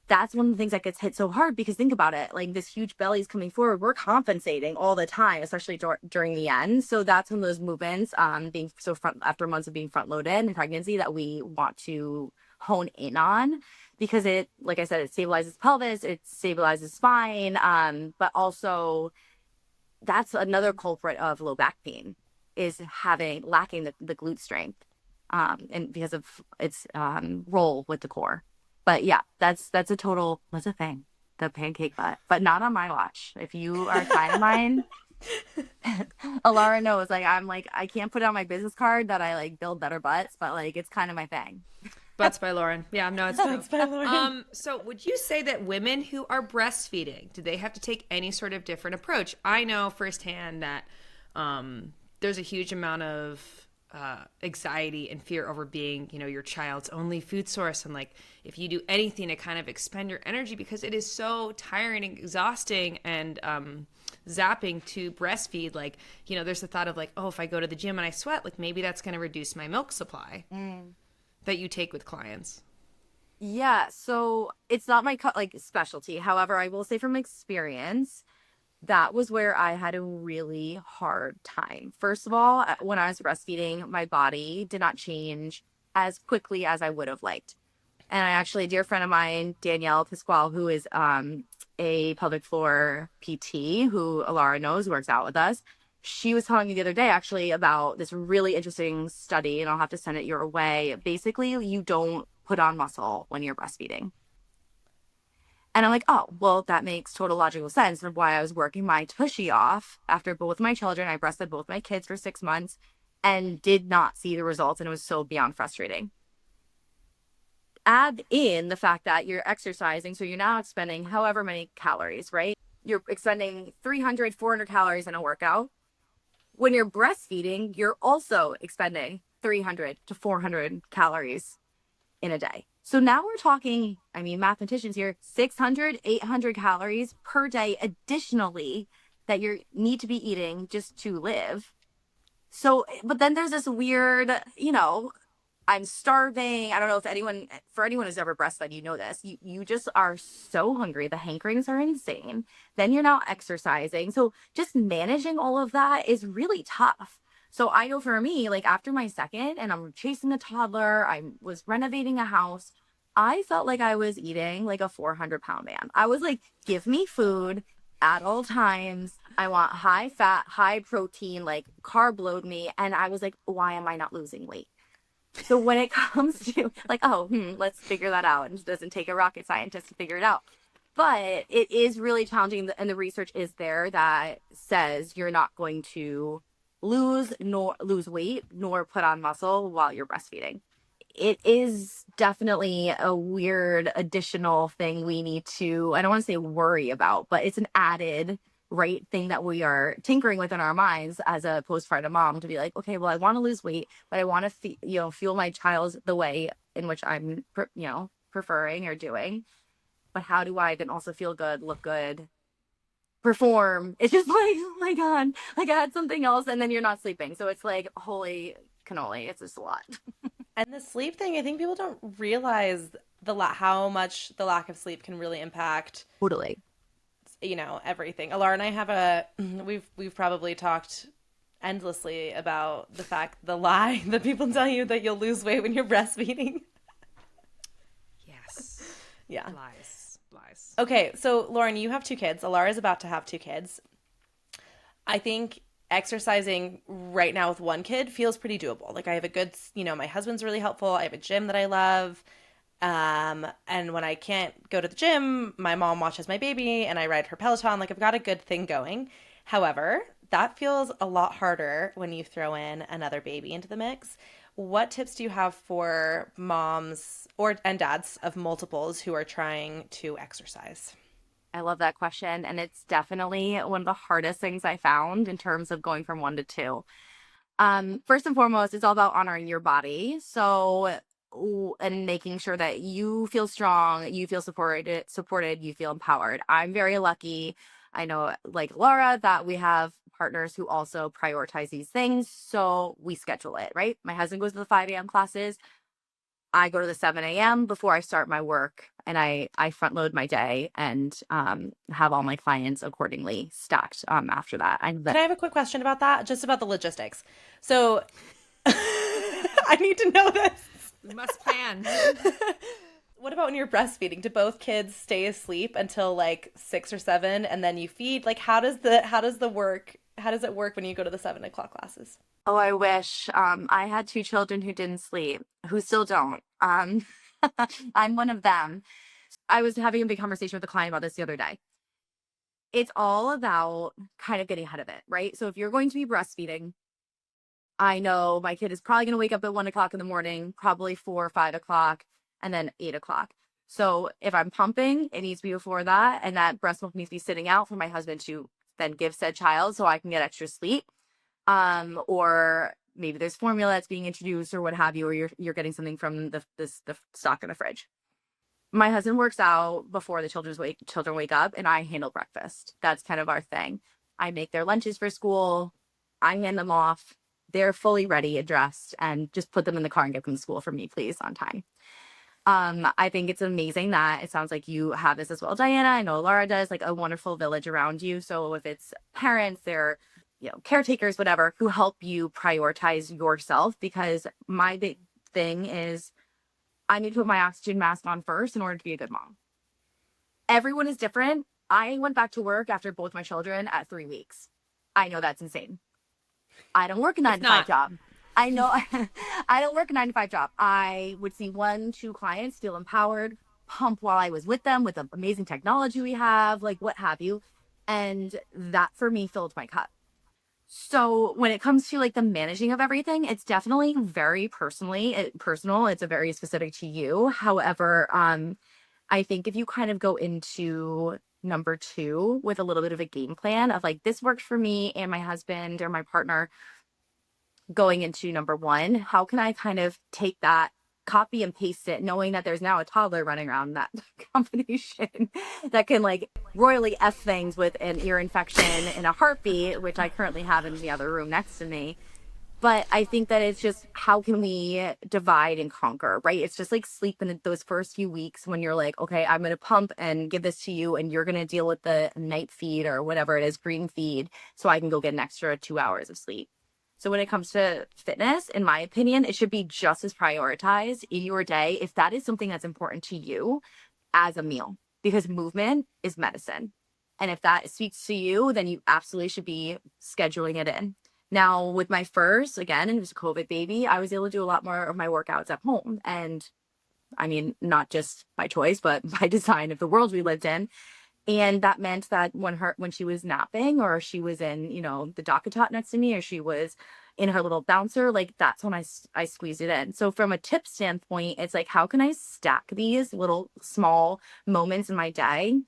that's one of the things that gets hit so hard, because think about it, like this huge belly is coming forward. We're compensating all the time, especially during the end. So that's one of those movements, being so after months of being front loaded in pregnancy, that we want to hone in on, because it, like I said, it stabilizes pelvis, it stabilizes spine, but also that's another culprit of low back pain, is lacking the glute strength, and because of its role with the core. But yeah, that's a thing, the pancake butt, but not on my watch. If you are a client of mine, Elara knows, I can't put it on my business card that I build better butts, but it's kind of my thing. Butts by Lauren. Yeah, no, it's true. Butts by Lauren. So would you say that women who are breastfeeding, do they have to take any sort of different approach? I know firsthand that there's a huge amount of anxiety and fear over being, your child's only food source. And if you do anything to kind of expend your energy, because it is so tiring and exhausting and zapping to breastfeed, there's the thought of if I go to the gym and I sweat, maybe that's going to reduce my milk supply that you take with clients. Yeah, so it's not my specialty. However, I will say from experience, that was where I had a really hard time. First of all, when I was breastfeeding, my body did not change as quickly as I would have liked. And I actually, a dear friend of mine, Danielle Pasquale, who is a pelvic floor PT, who Elara knows, works out with us, she was telling me the other day actually about this really interesting study, and I'll have to send it your way. Basically, you don't put on muscle when you're breastfeeding. And I'm like, oh, well, that makes total logical sense of why I was working my tushy off after both my children. I breastfed both my kids for 6 months and did not see the results, and it was so beyond frustrating. Add in the fact that you're exercising, so you're now expending however many calories, right? You're expending 300, 400 calories in a workout. When you're breastfeeding, you're also expending 300 to 400 calories in a day. So now we're talking, mathematicians here, 600, 800 calories per day additionally that you need to be eating just to live. So, but then there's this weird, I'm starving. I don't know if anyone who's ever breastfed, this. You just are so hungry. The hankerings are insane. Then you're now exercising. So just managing all of that is really tough. So I know for me, after my second and I'm chasing a toddler, I was renovating a house, I felt like I was eating a 400-pound man. I was like, give me food at all times. I want high fat, high protein, carb load me. And I was like, why am I not losing weight? So when it comes to let's figure that out. And it doesn't take a rocket scientist to figure it out. But it is really challenging. And the research is there that says you're not going to lose weight nor put on muscle while you're breastfeeding. It is definitely a weird additional thing we need to, I don't want to say worry about, but it's an added thing that we are tinkering with in our minds as a postpartum mom, to be like, okay, well, I want to lose weight, but I want to fuel my child the way in which I'm preferring or doing. but how do I then also feel good, look good, perform? It's just like, oh my God, like I had something else, and then you're not sleeping. So it's like, holy cannoli, it's just a lot. And the sleep thing, I think people don't realize how much the lack of sleep can really impact, Totally. everything. Elara and I have we've probably talked endlessly about the lie that people tell you that you'll lose weight when you're breastfeeding. Yes. Yeah. Lies. Okay, so Lauren, you have 2 kids. Alara's about to have 2 kids. I think exercising right now with 1 kid feels pretty doable. Like I have a good, my husband's really helpful. I have a gym that I love. And when I can't go to the gym, my mom watches my baby and I ride her Peloton. Like I've got a good thing going. However, that feels a lot harder when you throw in another baby into the mix. What tips do you have for moms and dads of multiples who are trying to exercise? I love that question. And it's definitely one of the hardest things I found in terms of going from 1 to 2. First and foremost, it's all about honoring your body. So, and making sure that you feel strong, you feel supported, you feel empowered. I'm very lucky. I know, like Laura, that we have partners who also prioritize these things. So we schedule it, right? My husband goes to the 5 a.m. classes. I go to the 7 a.m. before I start my work, and I front load my day and have all my clients accordingly stacked after that. Can I have a quick question about that? Just about the logistics. So I need to know this. We must plan. What about when you're breastfeeding? Do both kids stay asleep until like 6 or 7 and then you feed? Like how does it work when you go to the 7 o'clock classes? Oh, I wish. I had 2 children who didn't sleep, who still don't. I'm one of them. I was having a big conversation with a client about this the other day. It's all about kind of getting ahead of it, right? So if you're going to be breastfeeding, I know my kid is probably going to wake up at 1 o'clock in the morning, probably 4 or 5 o'clock, and then 8 o'clock. So if I'm pumping, it needs to be before that. And that breast milk needs to be sitting out for my husband to then give said child so I can get extra sleep. Or maybe there's formula that's being introduced or what have you, or you're getting something from the stock in the fridge. My husband works out before the children wake up, and I handle breakfast. That's kind of our thing. I make their lunches for school. I hand them off. They're fully ready and dressed, and just put them in the car and get them to school for me, please, on time. I think it's amazing that it sounds like you have this as well, Diana. I know Laura does, like a wonderful village around you. So if it's parents, they're caretakers, whatever, who help you prioritize yourself, because my big thing is I need to put my oxygen mask on first in order to be a good mom. Everyone is different. I went back to work after both my children at 3 weeks. I know that's insane. I don't work a 9 to 5 job. I know I don't work a 9 to 5 job. I would see 1-2 clients, feel empowered, pump while I was with them with the amazing technology we have, like what have you. And that for me filled my cup. So when it comes to like the managing of everything, it's definitely very personal. It's a very specific to you. However, I think if you kind of go into number 2 with a little bit of a game plan of like, this worked for me and my husband or my partner, going into number 1, how can I kind of take that, copy and paste it, knowing that there's now a toddler running around that combination that can like royally F things with an ear infection and a heartbeat, which I currently have in the other room next to me. But I think that it's just, how can we divide and conquer, right? It's just like sleep in those first few weeks when you're like, okay, I'm going to pump and give this to you, and you're going to deal with the night feed or whatever it is, green feed, so I can go get an extra 2 hours of sleep. So when it comes to fitness, in my opinion, it should be just as prioritized in your day if that is something that's important to you as a meal, because movement is medicine. And if that speaks to you, then you absolutely should be scheduling it in. Now, with my first, again, it was a COVID baby, I was able to do a lot more of my workouts at home. And I mean, not just by choice, but by design of the world we lived in. And that meant that when she was napping, or she was in, the DockATot next to me, or she was in her little bouncer, like that's when I squeezed it in. So from a tip standpoint, it's like, how can I stack these little small moments in my day?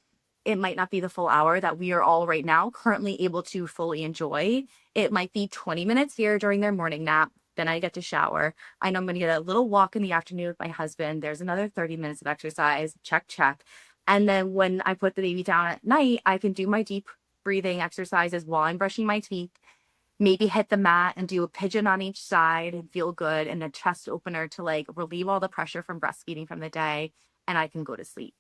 It might not be the full hour that we are all right now currently able to fully enjoy. It might be 20 minutes here during their morning nap. Then I get to shower. I know I'm going to get a little walk in the afternoon with my husband. There's another 30 minutes of exercise. Check, check. And then when I put the baby down at night, I can do my deep breathing exercises while I'm brushing my teeth, maybe hit the mat and do a pigeon on each side and feel good, and a chest opener to like relieve all the pressure from breastfeeding from the day, and I can go to sleep.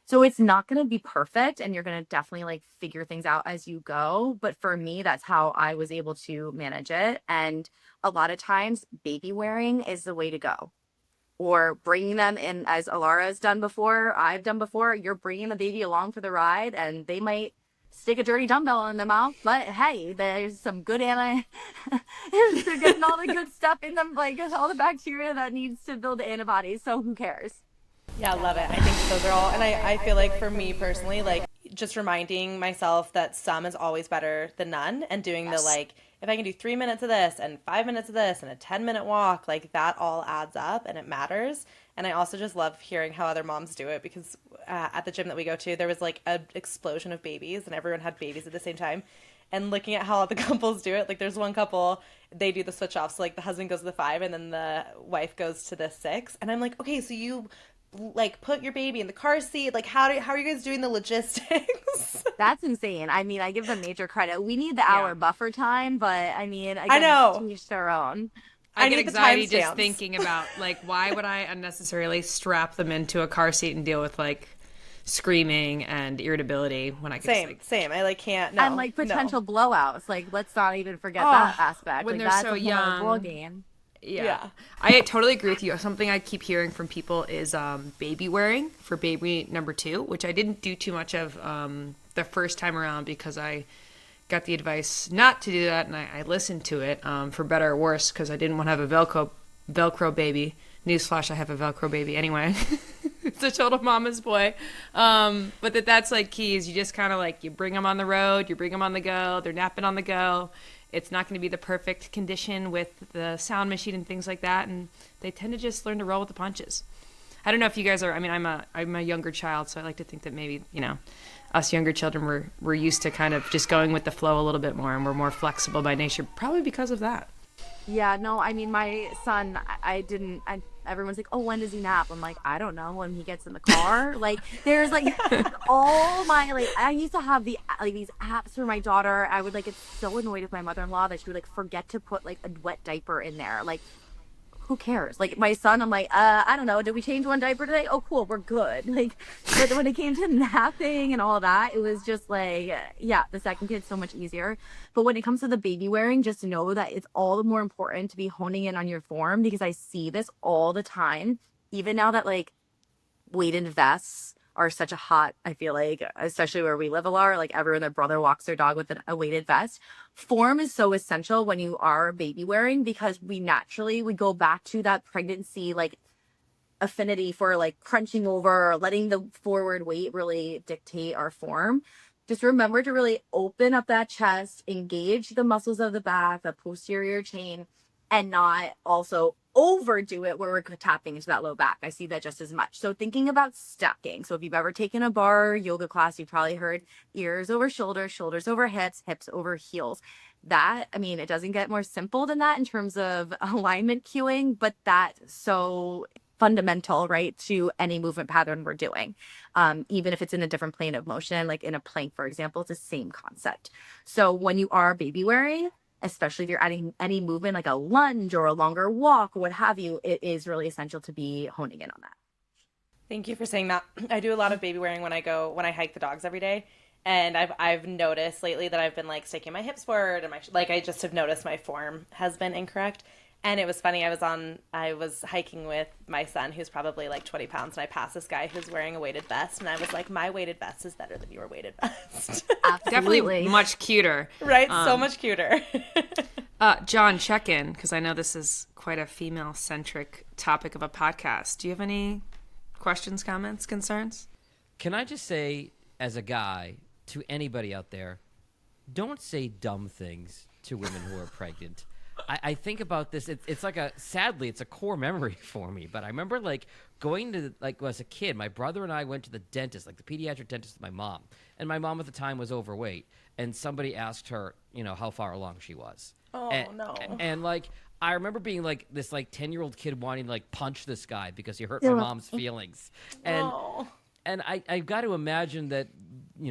So it's not going to be perfect, and you're going to definitely like figure things out as you go. But for me, that's how I was able to manage it. And a lot of times baby wearing is the way to go, or bringing them in, as Elara has done before, I've done before. You're bringing the baby along for the ride, and they might stick a dirty dumbbell in their mouth, but hey, there's some good they're getting all the good stuff in them, like all the bacteria that needs to build antibodies. So who cares? Yeah, I love it. I think those are all, and I feel like for me personally, like just reminding myself that some is always better than none, and doing the like, if I can do 3 minutes of this and 5 minutes of this and a 10-minute walk, like that all adds up and it matters. And I also just love hearing how other moms do it, because at the gym that we go to, there was like an explosion of babies and everyone had babies at the same time. And looking at how other couples do it, like there's one couple, they do the switch off. So like the husband goes to the 5 and then the wife goes to the 6. And I'm like, okay, so you like put your baby in the car seat, like how are you guys doing the logistics? That's insane. I mean, I give them major credit. We need the hour buffer time, but I mean, I know, to each their own. I get anxiety just timestamps. thinking about like, why would I unnecessarily strap them into a car seat and deal with like screaming and irritability when I could same. I like can't. No, and like potential blowouts. Like, let's not even forget Oh, that aspect. when like, they're that's so a young. ball game. Yeah. I totally agree with you. Something I keep hearing from people is baby wearing for baby number 2, which I didn't do too much of the first time around because I got the advice not to do that, and I listened to it for better or worse because I didn't want to have a Velcro baby. Newsflash, I have a Velcro baby anyway. It's a total mama's boy. But that's like key is you just kind of like, you bring them on the road, you bring them on the go, they're napping on the go. It's not going to be the perfect condition with the sound machine and things like that, and they tend to just learn to roll with the punches. I don't know if you guys are. I mean, I'm a younger child, so I like to think that maybe us younger children we're used to kind of just going with the flow a little bit more, and we're more flexible by nature, probably because of that. Yeah, no, I mean, my son, everyone's like, oh, when does he nap? I'm like, I don't know, when he gets in the car. Like, there's like all my, like, I used to have these apps for my daughter. I would like get so annoyed with my mother-in-law that she would like forget to put like a wet diaper in there. Like, who cares? Like, my son, I'm like, I don't know, did we change one diaper today? Oh, cool, we're good. Like, but when it came to napping and all that, it was just like, yeah, the second kid's so much easier. But when it comes to the baby wearing, just know that it's all the more important to be honing in on your form, because I see this all the time, even now that like weighted vests are such a hot, I feel like, especially where we live, Elara, like everyone, their brother walks their dog with a weighted vest. Form is so essential when you are baby wearing, because we go back to that pregnancy, like affinity for like crunching over or letting the forward weight really dictate our form. Just remember to really open up that chest, engage the muscles of the back, the posterior chain, and not also overdo it where we're tapping into that low back. I see that just as much. So thinking about stacking. So if you've ever taken a barre yoga class, you've probably heard ears over shoulders, shoulders over hips, hips over heels. That, I mean, it doesn't get more simple than that in terms of alignment cueing, but that's so fundamental, right, to any movement pattern we're doing. Even if it's in a different plane of motion, like in a plank, for example, it's the same concept. So when you are baby wearing, especially if you're adding any movement like a lunge or a longer walk or what have you, it is really essential to be honing in on that. Thank you for saying that. I do a lot of baby wearing when I hike the dogs every day. And I've noticed lately that I've been like sticking my hips forward and I just have noticed my form has been incorrect. And it was funny. I was hiking with my son, who's probably like 20 pounds, and I passed this guy who's wearing a weighted vest, and I was like, my weighted vest is better than your weighted vest. Definitely much cuter. Right? So much cuter. John, check in, because I know this is quite a female-centric topic of a podcast. Do you have any questions, comments, concerns? Can I just say, as a guy, to anybody out there, don't say dumb things to women who are pregnant. I think about this. It's like sadly, it's a core memory for me. But I remember like going to as a kid, my brother and I went to the dentist, like the pediatric dentist with my mom. And my mom at the time was overweight. And somebody asked her, how far along she was. Oh, no. And like, I remember being like this like 10-year-old kid wanting to like punch this guy because he hurt my mom's feelings. And And I've got to imagine that,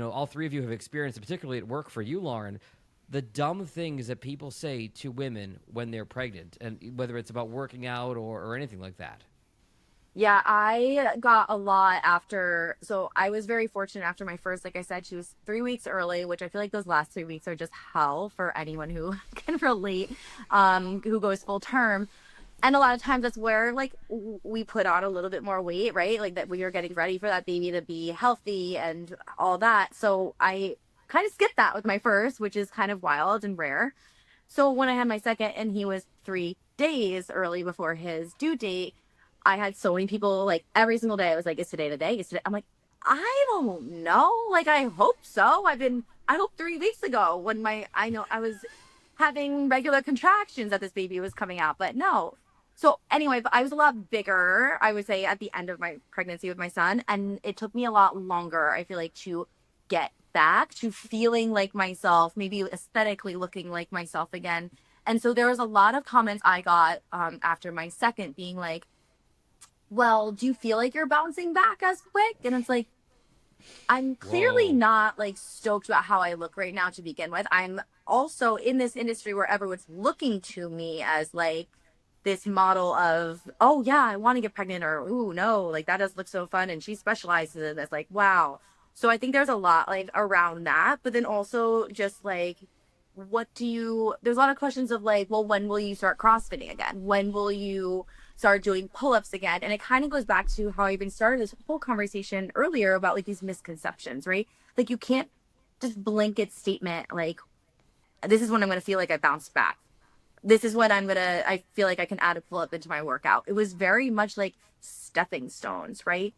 all three of you have experienced, particularly at work for you, Lauren, the dumb things that people say to women when they're pregnant, and whether it's about working out or anything like that. Yeah, I got a lot after. So I was very fortunate after my first, like I said, she was 3 weeks early, which I feel like those last 3 weeks are just hell for anyone who can relate, who goes full term. And a lot of times that's where like we put on a little bit more weight, right? Like that we are getting ready for that baby to be healthy and all that. So I kind of skipped that with my first, which is kind of wild and rare. So when I had my second and he was 3 days early before his due date, I had so many people like every single day. I was like, is today the day? Is today? I'm like, I don't know. Like, I hope so. I hope 3 weeks ago when I know I was having regular contractions that this baby was coming out, but no. So anyway, I was a lot bigger, I would say, at the end of my pregnancy with my son. And it took me a lot longer, I feel like, to get back to feeling like myself, maybe aesthetically looking like myself again. And so there was a lot of comments I got after my second being like, well, do you feel like you're bouncing back as quick? And it's like, I'm clearly not like stoked about how I look right now to begin with. I'm also in this industry where everyone's looking to me as like this model of, oh yeah, I want to get pregnant, or ooh no, like that does look so fun, and she specializes in this. Like, wow. So I think there's a lot like around that, but then also just like, there's a lot of questions of like, well, when will you start CrossFitting again? When will you start doing pull-ups again? And it kind of goes back to how I even started this whole conversation earlier about like these misconceptions, right? Like you can't just blanket statement like, this is when I'm going to feel like I bounced back. This is when I feel like I can add a pull-up into my workout. It was very much like stepping stones, right?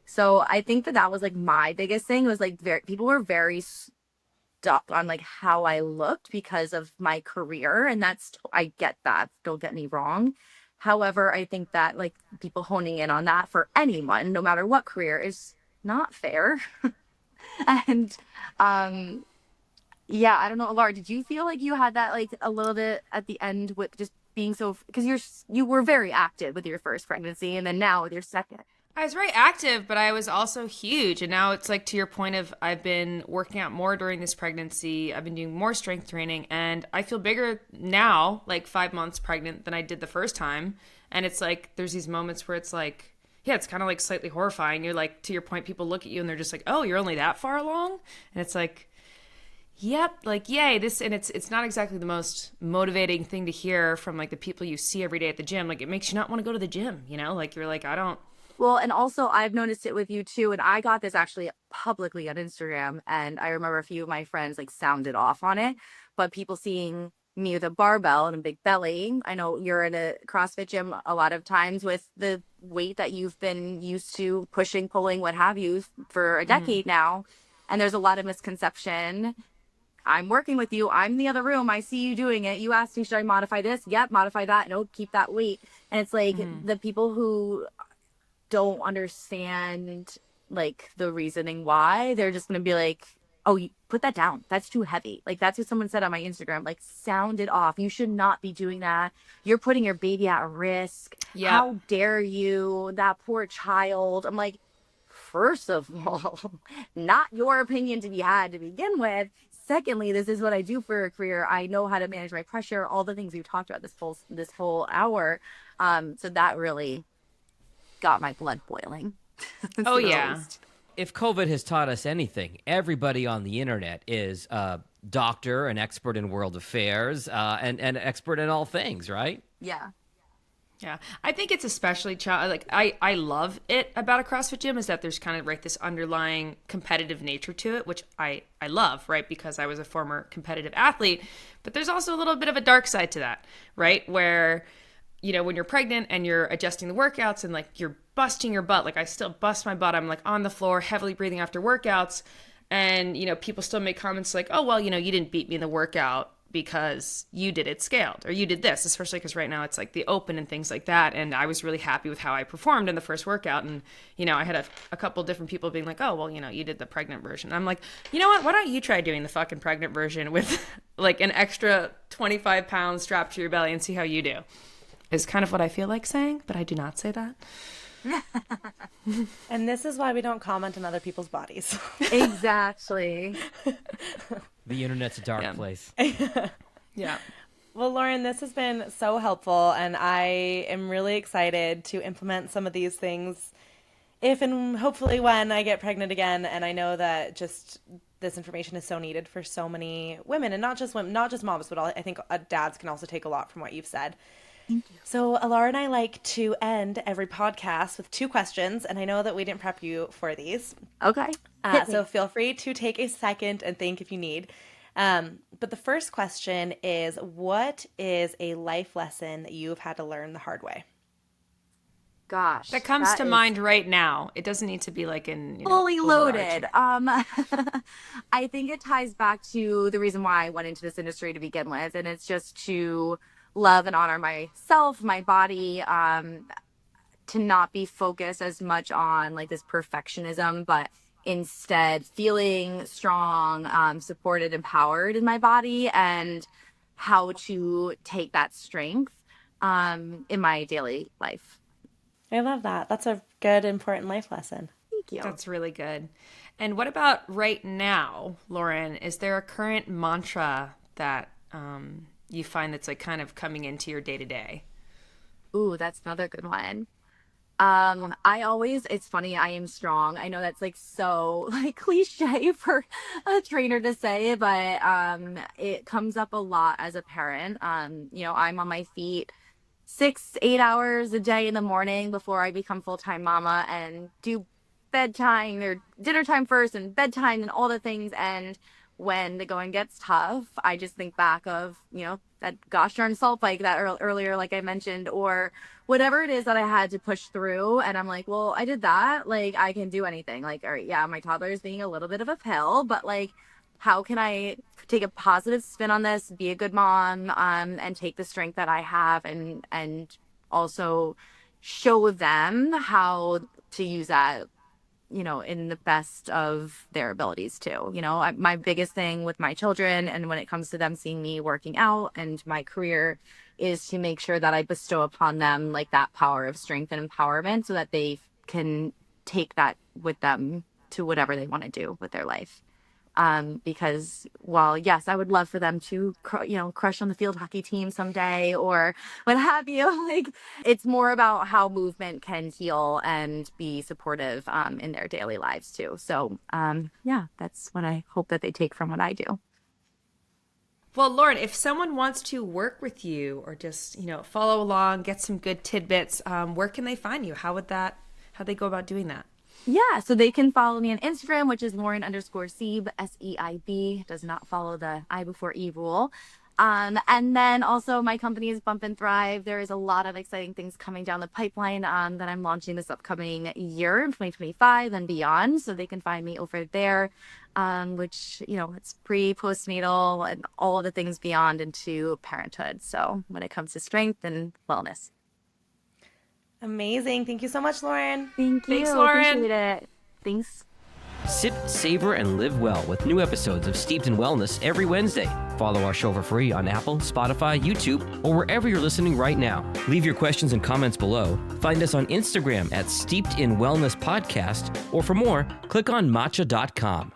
So I think that was like my biggest thing was like people were very stuck on like how I looked because of my career. And I get that. Don't get me wrong. However, I think that like people honing in on that for anyone, no matter what career, is not fair. And yeah, I don't know, Elara, did you feel like you had that like a little bit at the end with just being so, because you were very active with your first pregnancy and then now with your second? I was very active, but I was also huge. And now it's like to your point of I've been working out more during this pregnancy. I've been doing more strength training, and I feel bigger now, like 5 months pregnant, than I did the first time. And it's like there's these moments where it's like, yeah, it's kind of like slightly horrifying. You're like, to your point, people look at you and they're just like, oh, you're only that far along? And it's like, yep, like, yay, this, and it's not exactly the most motivating thing to hear from like the people you see every day at the gym. Like, it makes you not want to go to the gym, like you're like, I don't. Well, and also I've noticed it with you too. And I got this actually publicly on Instagram. And I remember a few of my friends like sounded off on it, but people seeing me with a barbell and a big belly. I know you're in a CrossFit gym a lot of times with the weight that you've been used to pushing, pulling, what have you for a decade now. And there's a lot of misconception. I'm working with you. I'm in the other room. I see you doing it. You asked me, should I modify this? Yep, modify that. No, keep that weight. And it's like the people who don't understand like the reasoning why, they're just going to be like, oh, you put that down. That's too heavy. Like that's what someone said on my Instagram, like sound it off. You should not be doing that. You're putting your baby at risk. Yep. How dare you? That poor child. I'm like, first of all, not your opinion to be had to begin with. Secondly, this is what I do for a career. I know how to manage my pressure, all the things we've talked about this whole hour. So that really got my blood boiling. Oh, yeah. If COVID has taught us anything, everybody on the internet is a doctor, an expert in world affairs, and an expert in all things, right? Yeah. Yeah, I think it's especially like I love it about a CrossFit gym is that there's kind of like this underlying competitive nature to it, which I love, right? Because I was a former competitive athlete, but there's also a little bit of a dark side to that, right? Where, when you're pregnant and you're adjusting the workouts and like you're busting your butt, like I still bust my butt. I'm like on the floor, heavily breathing after workouts. And, people still make comments like, oh, well, you didn't beat me in the workout because you did it scaled or you did this, especially because right now it's like the open and things like that. And I was really happy with how I performed in the first workout. And, I had a couple different people being like, oh, well, you did the pregnant version. I'm like, you know what? Why don't you try doing the fucking pregnant version with like an extra 25 pounds strapped to your belly and see how you do, is kind of what I feel like saying, but I do not say that. And this is why we don't comment on other people's bodies. Exactly. The internet's a dark place. Yeah. Well, Lauren, this has been so helpful, and I am really excited to implement some of these things if and hopefully when I get pregnant again. And I know that just this information is so needed for so many women, and not just women, not just moms, but I think dads can also take a lot from what you've said. Thank you. So Elara and I like to end every podcast with 2 questions, and I know that we didn't prep you for these. Okay. So feel free to take a second and think if you need. But the first question is, what is a life lesson that you've had to learn the hard way? Gosh. That comes to mind right now. It doesn't need to be like in fully loaded. overarching. I think it ties back to the reason why I went into this industry to begin with, and it's just to love and honor myself, my body, to not be focused as much on like this perfectionism, but instead feeling strong, supported, empowered in my body, and how to take that strength in my daily life. I love that. That's a good, important life lesson. Thank you. That's really good. And what about right now, Lauren? Is there a current mantra that you find that's like kind of coming into your day to day? Ooh, that's another good one. It's funny, I am strong. I know that's like so like cliche for a trainer to say, but it comes up a lot as a parent. I'm on my feet 6-8 hours a day in the morning before I become full-time mama, and do bedtime or dinner time first and bedtime and all the things. And when the going gets tough, I just think back of, that gosh darn salt bike that earlier, like I mentioned, or whatever it is that I had to push through. And I'm like, well, I did that. Like, I can do anything. Like, all right, yeah, my toddler is being a little bit of a pill, but like, how can I take a positive spin on this, be a good mom, and take the strength that I have and also show them how to use that, in the best of their abilities too. My biggest thing with my children, and when it comes to them seeing me working out and my career, is to make sure that I bestow upon them like that power of strength and empowerment, so that they can take that with them to whatever they want to do with their life. Because while yes, I would love for them to, crush on the field hockey team someday or what have you, like, it's more about how movement can heal and be supportive, in their daily lives too. So, that's what I hope that they take from what I do. Well, Lauren, if someone wants to work with you or just, follow along, get some good tidbits, where can they find you? How they go about doing that? Yeah, so they can follow me on Instagram, which is Lauren_Seib, Seib. Does not follow the I before E rule. And then also my company is Bump and Thrive. There is a lot of exciting things coming down the pipeline that I'm launching this upcoming year in 2025 and beyond. So they can find me over there, which, it's postnatal and all of the things beyond into parenthood. So when it comes to strength and wellness. Amazing. Thank you so much, Lauren. Thank you. Thanks, Lauren. Appreciate it. Thanks. Sip, savor, and live well with new episodes of Steeped in Wellness every Wednesday. Follow our show for free on Apple, Spotify, YouTube, or wherever you're listening right now. Leave your questions and comments below. Find us on Instagram at Steeped in Wellness Podcast, or for more, click on Matcha.com.